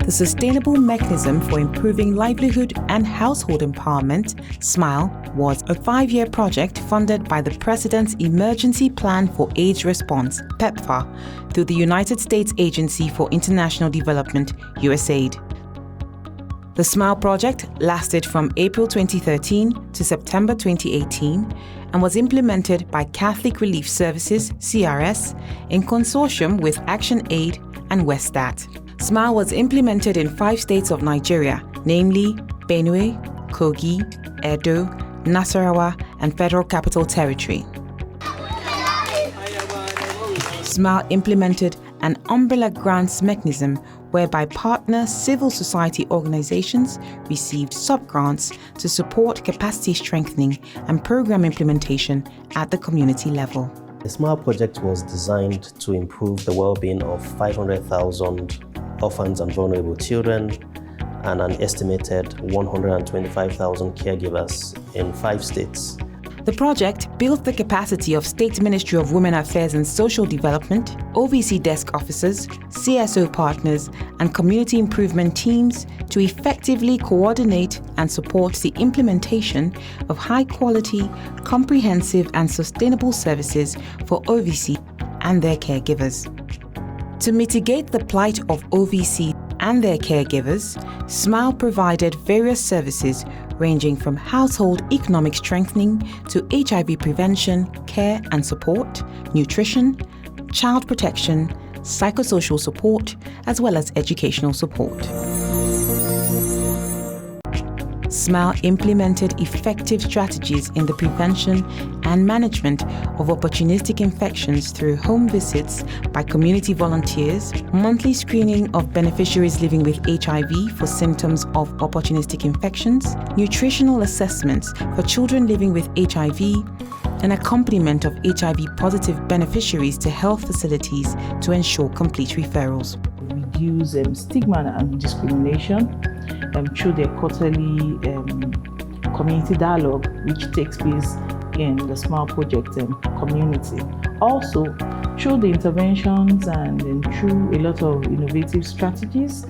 The Sustainable Mechanism for Improving Livelihood and Household Empowerment, SMiLE, was a 5-year project funded by the President's Emergency Plan for AIDS Response, PEPFAR, through the United States Agency for International Development, USAID. The SMiLE project lasted from April 2013 to September 2018 and was implemented by Catholic Relief Services, CRS, in consortium with ActionAid and Westat. SMiLE was implemented in 5 states of Nigeria, namely Benue, Kogi, Edo, Nasarawa, and Federal Capital Territory. SMiLE implemented an umbrella grants mechanism whereby partner civil society organizations received sub-grants to support capacity strengthening and program implementation at the community level. The SMiLE project was designed to improve the well-being of 500,000 orphans and vulnerable children and an estimated 125,000 caregivers in 5 states. The project built the capacity of State Ministry of Women Affairs and Social Development, OVC desk officers, CSO partners, and community improvement teams to effectively coordinate and support the implementation of high-quality, comprehensive, and sustainable services for OVC and their caregivers. To mitigate the plight of OVC and their caregivers, SMiLE provided various services ranging from household economic strengthening to HIV prevention, care and support, nutrition, child protection, psychosocial support, as well as educational support. SMiLE implemented effective strategies in the prevention and management of opportunistic infections through home visits by community volunteers, monthly screening of beneficiaries living with HIV for symptoms of opportunistic infections, nutritional assessments for children living with HIV, and accompaniment of HIV-positive beneficiaries to health facilities to ensure complete referrals. Reduce stigma and discrimination through their quarterly community dialogue, which takes place in the SMiLE project community. Also, through the interventions and through a lot of innovative strategies,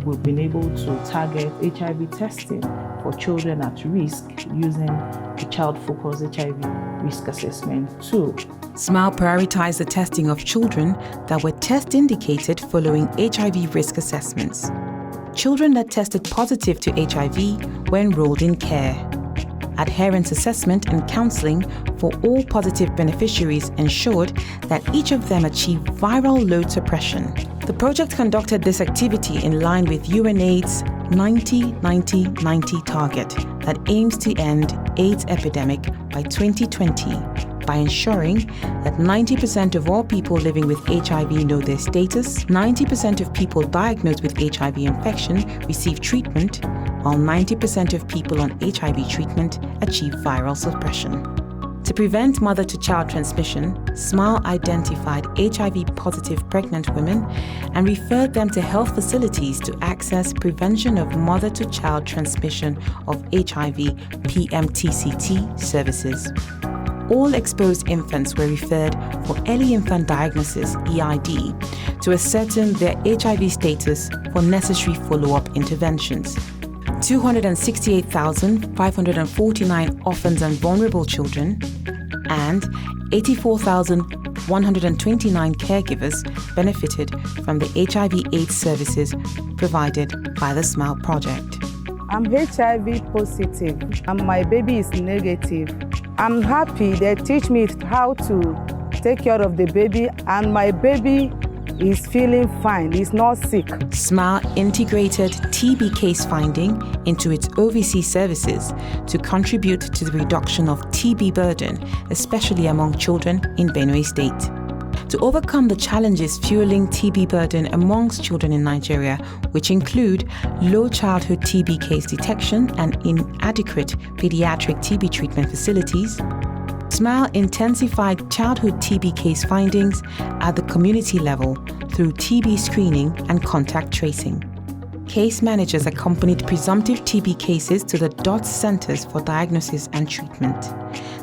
we've been able to target HIV testing for children at risk using the child-focused HIV risk assessment tool. SMiLE prioritized the testing of children that were test-indicated following HIV risk assessments. Children that tested positive to HIV were enrolled in care. Adherence assessment and counseling for all positive beneficiaries ensured that each of them achieved viral load suppression. The project conducted this activity in line with UNAIDS 90-90-90 target that aims to end AIDS epidemic by 2020 by ensuring that 90% of all people living with HIV know their status, 90% of people diagnosed with HIV infection receive treatment, while 90% of people on HIV treatment achieve viral suppression. To prevent mother-to-child transmission, SMiLE identified HIV-positive pregnant women and referred them to health facilities to access prevention of mother-to-child transmission of HIV PMTCT services. All exposed infants were referred for early infant diagnosis, EID, to ascertain their HIV status for necessary follow-up interventions. 268,549 orphans and vulnerable children and 84,129 caregivers benefited from the HIV/AIDS services provided by the SMiLE project. I'm HIV positive and my baby is negative. I'm happy they teach me how to take care of the baby, and my baby is feeling fine, he's not sick. SMiLE integrated TB case finding into its OVC services to contribute to the reduction of TB burden, especially among children in Benue State. To overcome the challenges fueling TB burden amongst children in Nigeria, which include low childhood TB case detection and inadequate pediatric TB treatment facilities, SMiLE intensified childhood TB case findings at the community level through TB screening and contact tracing. Case managers accompanied presumptive TB cases to the DOTS centers for diagnosis and treatment.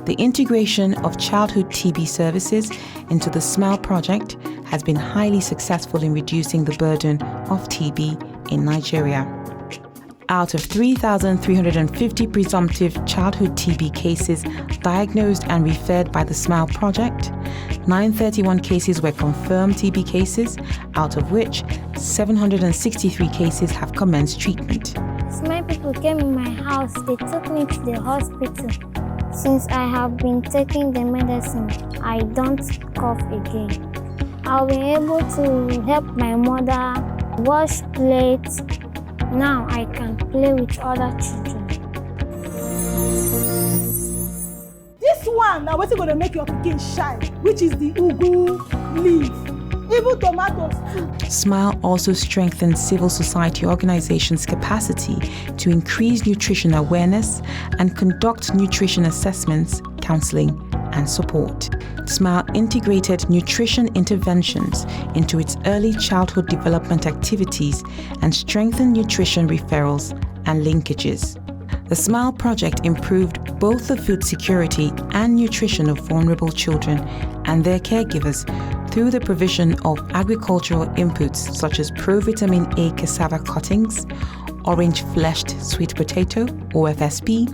The integration of childhood TB services into the SMiLE project has been highly successful in reducing the burden of TB in Nigeria. Out of 3,350 presumptive childhood TB cases diagnosed and referred by the SMiLE Project, 931 cases were confirmed TB cases, out of which 763 cases have commenced treatment. SMiLE people came in my house. They took me to the hospital. Since I have been taking the medicine, I don't cough again. I'll be able to help my mother wash plates. Now I can play with other children. This one now what's going to make your pikin shine, which is the ugu leaf. Even tomatoes too. SMiLE also strengthens civil society organizations' capacity to increase nutrition awareness and conduct nutrition assessments, counseling, and support. SMiLE integrated nutrition interventions into its early childhood development activities and strengthened nutrition referrals and linkages. The SMiLE project improved both the food security and nutrition of vulnerable children and their caregivers through the provision of agricultural inputs such as provitamin A cassava cuttings, orange-fleshed sweet potato, OFSP,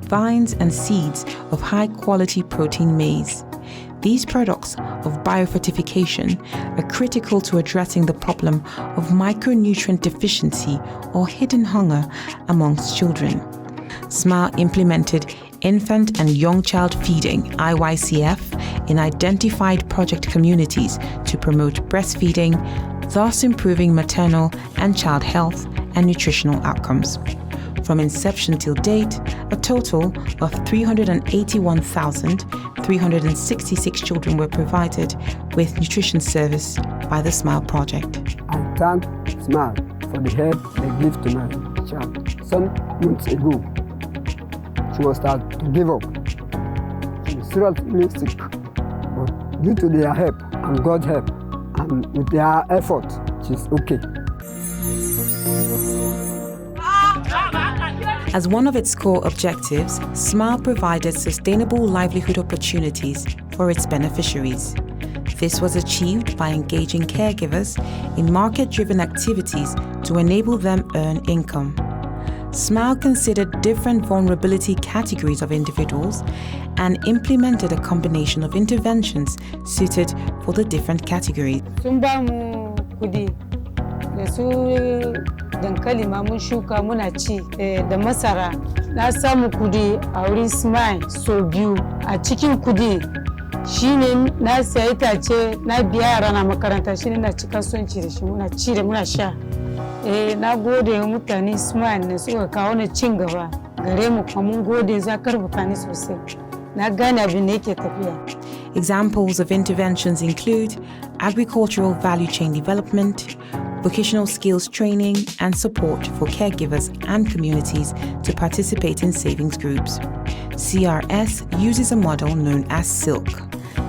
vines and seeds of high-quality protein maize. These products of biofortification are critical to addressing the problem of micronutrient deficiency or hidden hunger amongst children. SMiLE implemented infant and young child feeding (IYCF) in identified project communities to promote breastfeeding, thus improving maternal and child health and nutritional outcomes. From inception till date, a total of 381,366 children were provided with nutrition service by the SMiLE Project. I thank SMiLE for the help they give to my child. Some months ago, she was starting to give up. She was seriously sick, but due to their help and God's help, and with their effort, she's okay. As one of its core objectives, SMiLE provided sustainable livelihood opportunities for its beneficiaries. This was achieved by engaging caregivers in market-driven activities to enable them earn income. SMiLE considered different vulnerability categories of individuals and implemented a combination of interventions suited for the different categories. dankali ma mun shuka muna ci da masara na samu kudi a wurin SMiLE so biyu a cikin kudi shine na sayi tace na biya yara na makaranta shine na ci kasuwanci da shi muna ci da muna sha na gode wa mutane SMiLE ne suka kawo ni cin gaba gare mu kuma mun gode za ka rubuta ni sosai na gane abin da yake tafiya. Examples of interventions include agricultural value chain development, vocational skills training, and support for caregivers and communities to participate in savings groups. CRS uses a model known as SILK,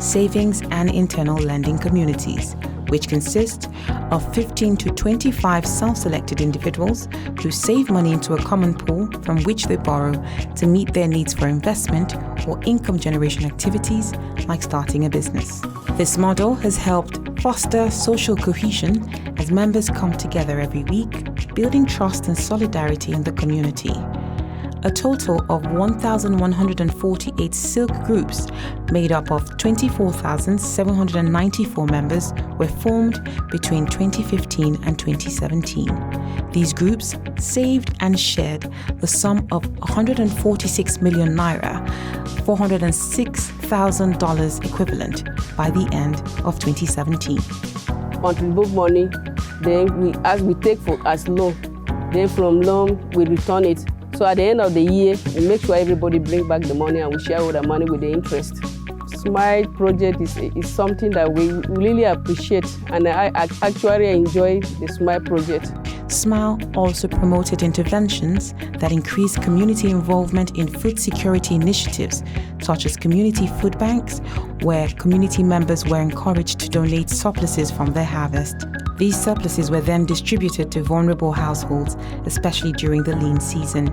Savings and Internal Lending Communities, which consists of 15 to 25 self-selected individuals who save money into a common pool from which they borrow to meet their needs for investment or income generation activities like starting a business. This model has helped foster social cohesion as members come together every week, building trust and solidarity in the community. A total of 1,148 SILK groups made up of 24,794 members were formed between 2015 and 2017. These groups saved and shared the sum of 146 million naira, $406,000 equivalent by the end of 2017. Contribute money, then we take as loan, then from loan we return it. So at the end of the year, we make sure everybody bring back the money and we share all the money with the interest. SMiLE project is something that we really appreciate, and I actually enjoy the SMiLE project. SMiLE also promoted interventions that increase community involvement in food security initiatives, such as community food banks, where community members were encouraged to donate surpluses from their harvest. These surpluses were then distributed to vulnerable households, especially during the lean season.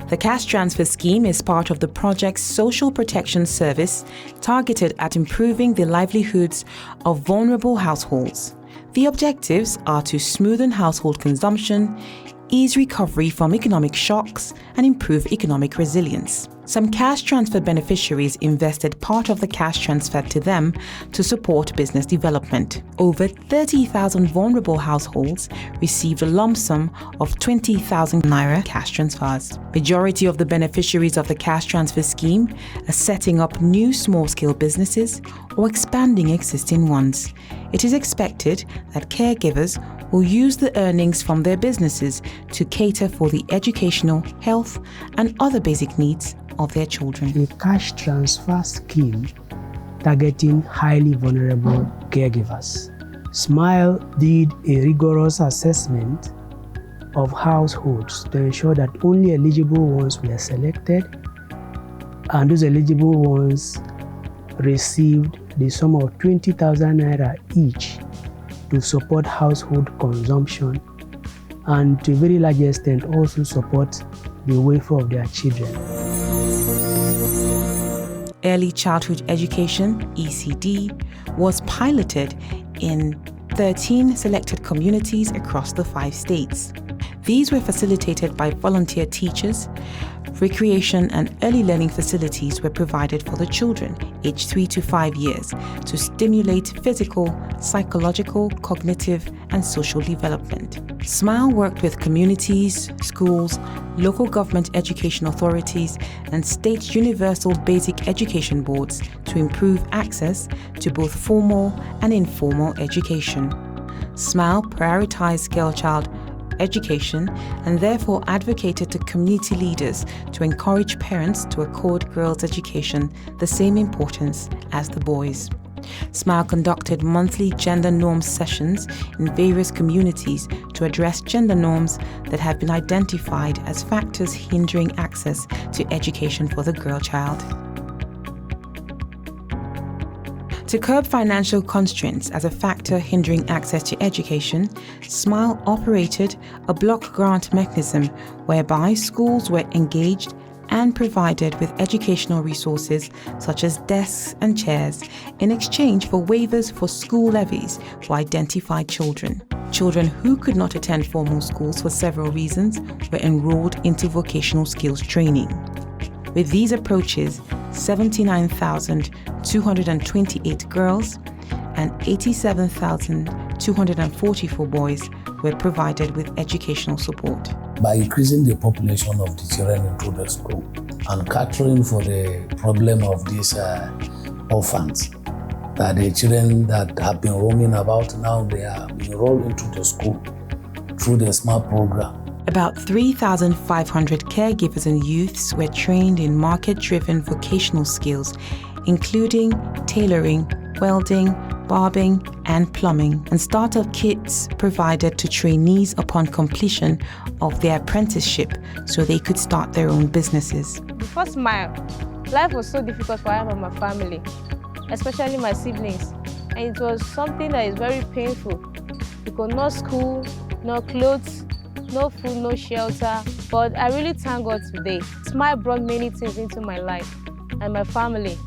The cash transfer scheme is part of the project's social protection service targeted at improving the livelihoods of vulnerable households. The objectives are to smoothen household consumption, ease recovery from economic shocks, and improve economic resilience. Some cash transfer beneficiaries invested part of the cash transferred to them to support business development. Over 30,000 vulnerable households received a lump sum of 20,000 naira cash transfers. Majority of the beneficiaries of the cash transfer scheme are setting up new small-scale businesses or expanding existing ones. It is expected that caregivers will use the earnings from their businesses to cater for the educational, health, and other basic needs of their children. A cash transfer scheme targeting highly vulnerable caregivers. SMiLE did a rigorous assessment of households to ensure that only eligible ones were selected, and those eligible ones received the sum of 20,000 naira each to support household consumption and to a very large extent also support the welfare of their children. Early Childhood Education, ECD, was piloted in 13 selected communities across the 5 states. These were facilitated by volunteer teachers. Recreation and early learning facilities were provided for the children aged 3 to 5 years to stimulate physical, psychological, cognitive, and social development. SMiLE worked with communities, schools, local government education authorities, and state universal basic education boards to improve access to both formal and informal education. SMiLE prioritized girl child education and therefore advocated to community leaders to encourage parents to accord girls' education the same importance as the boys. SMiLE conducted monthly gender norms sessions in various communities to address gender norms that have been identified as factors hindering access to education for the girl child. To curb financial constraints as a factor hindering access to education, SMiLE operated a block grant mechanism whereby schools were engaged and provided with educational resources such as desks and chairs in exchange for waivers for school levies for identified children. Children who could not attend formal schools for several reasons were enrolled into vocational skills training. With these approaches, 79,228 girls and 87,244 boys were provided with educational support. By increasing the population of the children into the school and catering for the problem of these orphans, that the children that have been roaming about now, they are being enrolled into the school through the SMiLE program. About 3,500 caregivers and youths were trained in market-driven vocational skills, including tailoring, welding, barbing, and plumbing, and startup kits provided to trainees upon completion of their apprenticeship so they could start their own businesses. Before SMiLE, life was so difficult for me and my family, especially my siblings, and it was something that is very painful because no school, no clothes, no food, no shelter, but I really thank God today. SMiLE brought many things into my life and my family.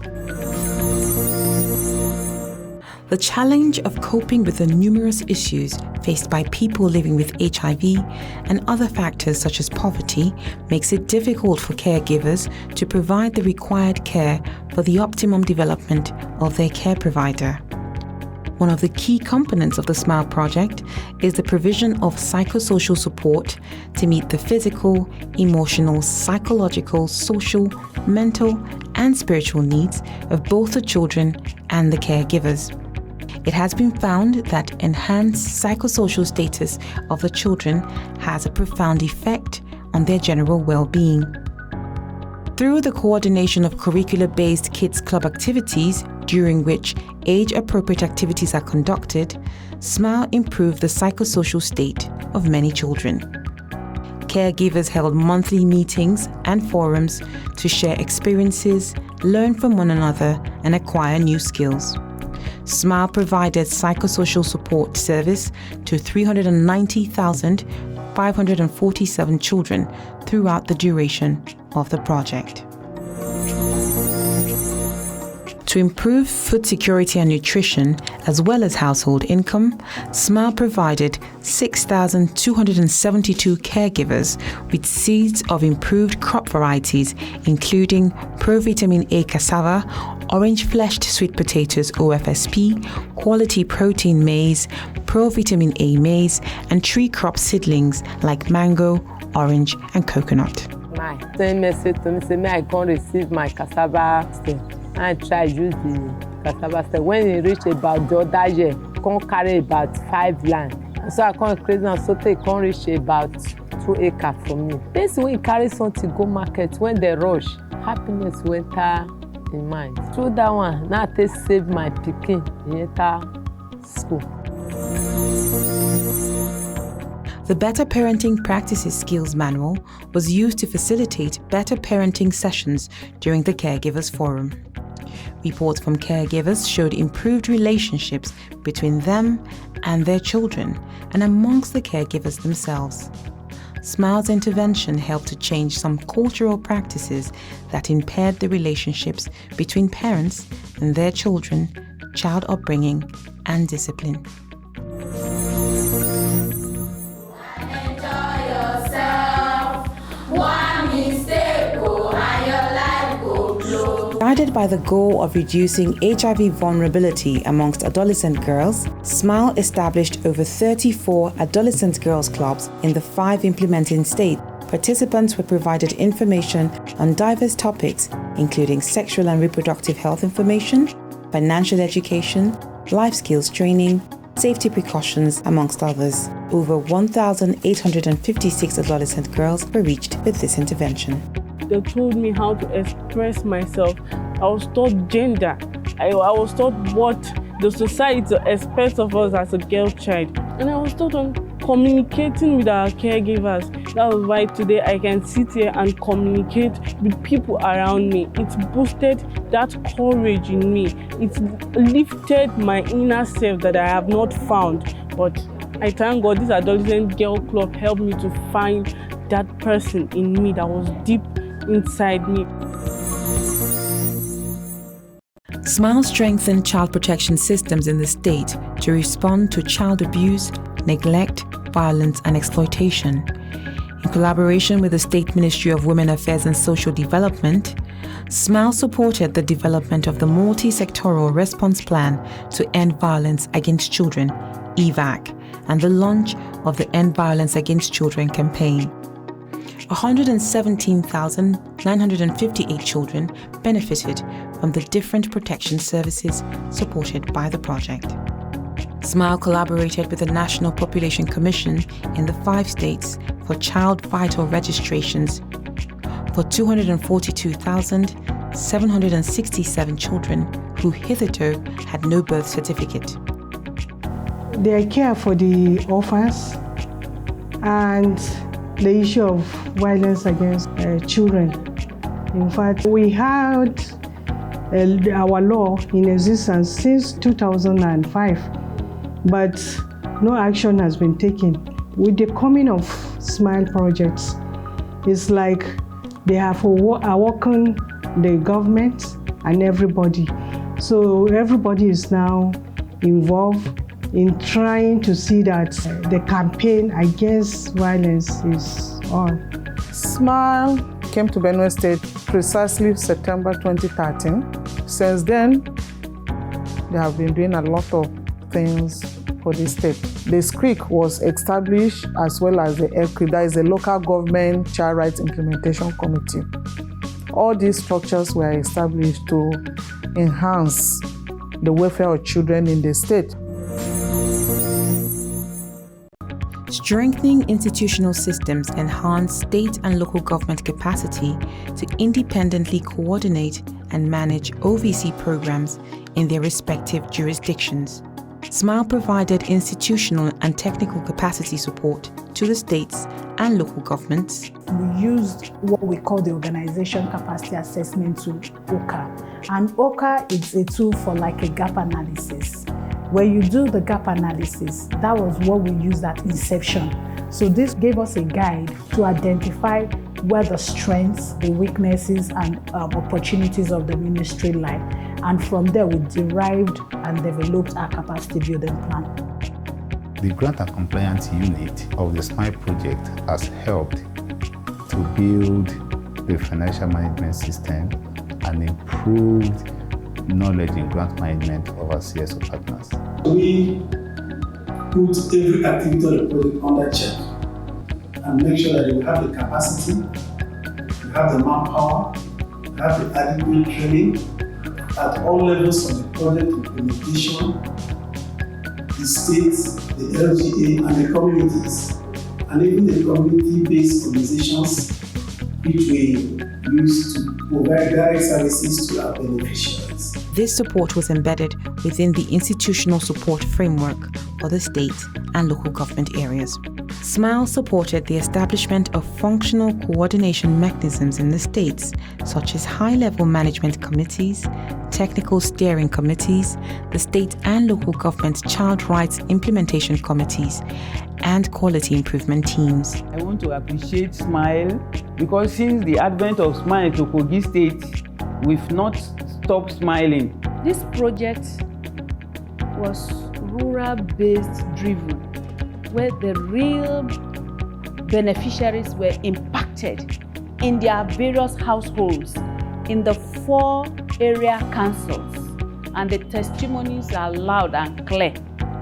The challenge of coping with the numerous issues faced by people living with HIV and other factors such as poverty makes it difficult for caregivers to provide the required care for the optimum development of their care provider. One of the key components of the SMiLE project is the provision of psychosocial support to meet the physical, emotional, psychological, social, mental, and spiritual needs of both the children and the caregivers. It has been found that enhanced psychosocial status of the children has a profound effect on their general well-being. Through the coordination of curricular-based kids club activities, during which age-appropriate activities are conducted, SMiLE improved the psychosocial state of many children. Caregivers held monthly meetings and forums to share experiences, learn from one another, and acquire new skills. SMiLE provided psychosocial support service to 390,547 children throughout the duration of the project. To improve food security and nutrition, as well as household income, SMiLE provided 6,272 caregivers with seeds of improved crop varieties, including Provitamin A cassava, orange-fleshed sweet potatoes OFSP, quality protein maize, Provitamin A maize, and tree crop seedlings like mango, orange, and coconut. My send message to me say me I can't receive my cassava stem. I try use the cassava stem. When it reach about the other year, can't carry about 5 land. So I can't increase now, so they can't reach about 2 acres for me. This when you carry something go market, when they rush, happiness went in mind. Through that one, now they save my pikin in school. The Better Parenting Practices Skills Manual was used to facilitate better parenting sessions during the Caregivers Forum. Reports from caregivers showed improved relationships between them and their children and amongst the caregivers themselves. SMiLE's intervention helped to change some cultural practices that impaired the relationships between parents and their children, child upbringing, and discipline. Guided by the goal of reducing HIV vulnerability amongst adolescent girls, SMiLE established over 34 adolescent girls clubs in the 5 implementing states. Participants were provided information on diverse topics, including sexual and reproductive health information, financial education, life skills training, safety precautions, amongst others. Over 1,856 adolescent girls were reached with this intervention. They told me how to express myself. I was taught gender. I was taught what the society expects of us as a girl child. And I was taught on communicating with our caregivers. That was why today I can sit here and communicate with people around me. It boosted that courage in me. It lifted my inner self that I have not found. But I thank God this adolescent girl club helped me to find that person in me that was deep inside me. SMiLE strengthened child protection systems in the state to respond to child abuse, neglect, violence, and exploitation. In collaboration with the State Ministry of Women Affairs and Social Development, SMiLE supported the development of the Multi-Sectoral Response Plan to End Violence Against Children, EVAC, and the launch of the End Violence Against Children campaign. 117,958 children benefited from the different protection services supported by the project. SMiLE collaborated with the National Population Commission in the 5 states for child vital registrations for 242,767 children who hitherto had no birth certificate. They care for the orphans and the issue of violence against children. In fact, we had our law in existence since 2005, but no action has been taken. With the coming of SMiLE projects, it's like they have awoken the government and everybody. So everybody is now involved in trying to see that the campaign against violence is on. SMiLE came to Benue State precisely September 2013. Since then, they have been doing a lot of things for the state. The SCRIC was established as well as the ECRI, that is the Local Government Child Rights Implementation Committee. All these structures were established to enhance the welfare of children in the state. Strengthening institutional systems enhance state and local government capacity to independently coordinate and manage OVC programs in their respective jurisdictions. SMiLE provided institutional and technical capacity support to the states and local governments. We used what we call the Organization Capacity Assessment tool, OCA. And OCA is a tool for like a gap analysis. Where you do the gap analysis, that was what we used at inception. So this gave us a guide to identify where the strengths, the weaknesses, and opportunities of the ministry lie. And from there, we derived and developed our capacity building plan. The Grant and Compliance Unit of the SMiLE project has helped to build the financial management system and improved knowledge in grant management of our CSO partners. We put every activity of the project under check and make sure that you have the capacity, you have the manpower, you have the adequate training at all levels of the project implementation, the states, the LGA, and the communities, and even the community-based organizations which we use to provide direct services to our beneficiaries. This support was embedded within the institutional support framework for the state and local government areas. SMiLE supported the establishment of functional coordination mechanisms in the states, such as high-level management committees, technical steering committees, the state and local government child rights implementation committees, and quality improvement teams. I want to appreciate SMiLE because since the advent of SMiLE to Kogi State, we've not stopped smiling. This project was rural-based driven, where the real beneficiaries were impacted in their various households in the 4 area councils, and the testimonies are loud and clear.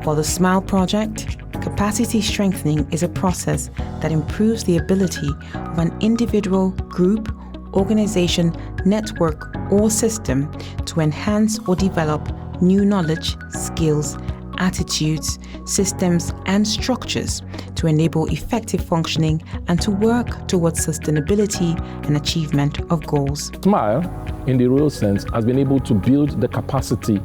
For the SMiLE project, capacity strengthening is a process that improves the ability of an individual, group, organization, network, or system to enhance or develop new knowledge, skills, attitudes, systems, and structures to enable effective functioning and to work towards sustainability and achievement of goals. SMiLE, in the real sense, has been able to build the capacity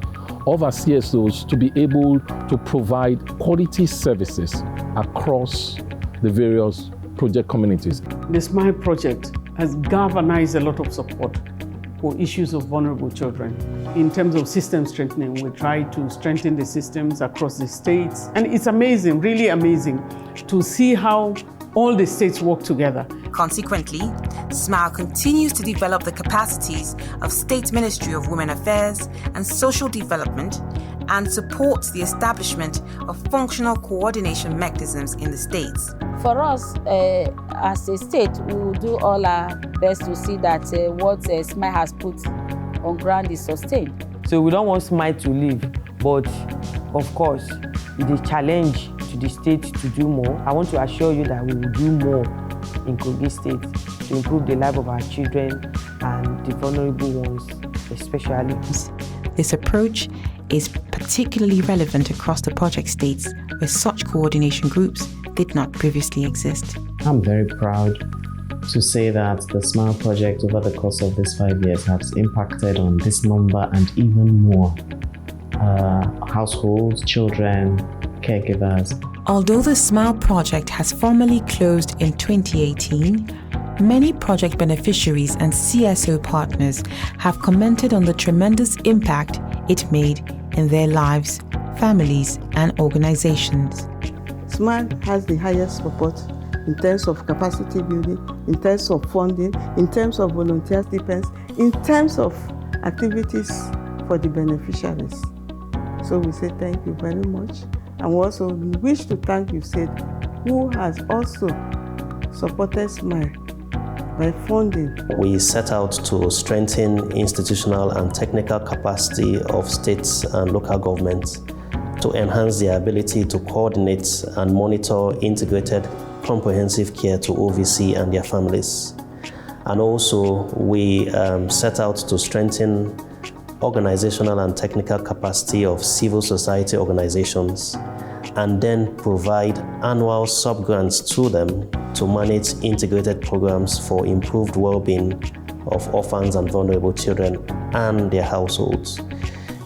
of our CSOs to be able to provide quality services across the various project communities. The SMiLE project has galvanized a lot of support for issues of vulnerable children. In terms of system strengthening, we try to strengthen the systems across the states. And it's amazing, really amazing, to see how all the states work together. Consequently, SMiLE continues to develop the capacities of State Ministry of Women Affairs and Social Development and supports the establishment of functional coordination mechanisms in the states. For us, as a state, we will do all our best to see that what SMiLE has put on ground is sustained. So we don't want SMiLE to leave, but of course, it is a challenge to the state to do more. I want to assure you that we will do more in Kogi State to improve the life of our children and the vulnerable ones, especially. This approach is particularly relevant across the project states where such coordination groups did not previously exist. I'm very proud to say that the SMiLE project over the course of these 5 years has impacted on this number and even more households, children, caregivers. Although the SMiLE project has formally closed in 2018, many project beneficiaries and CSO partners have commented on the tremendous impact it made in their lives, families, and organizations. SMiLE has the highest support in terms of capacity building, in terms of funding, in terms of volunteer stipends, in terms of activities for the beneficiaries. So we say thank you very much. And we also wish to thank USAID, who has also supported SMiLE by funding. We set out to strengthen institutional and technical capacity of states and local governments to enhance their ability to coordinate and monitor integrated comprehensive care to OVC and their families. And also, we set out to strengthen organizational and technical capacity of civil society organizations, and then provide annual sub-grants to them to manage integrated programs for improved well-being of orphans and vulnerable children and their households.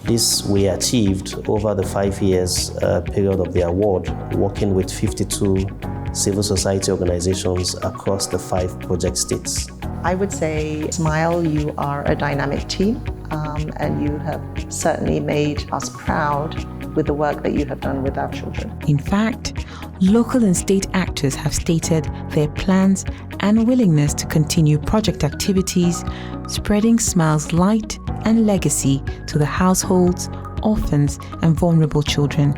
This we achieved over the 5 years period of the award, working with 52 civil society organizations across the 5 project states. I would say, SMiLE, you are a dynamic team, and you have certainly made us proud with the work that you have done with our children. In fact, local and state actors have stated their plans and willingness to continue project activities, spreading SMiLE's light and legacy to the households, orphans, and vulnerable children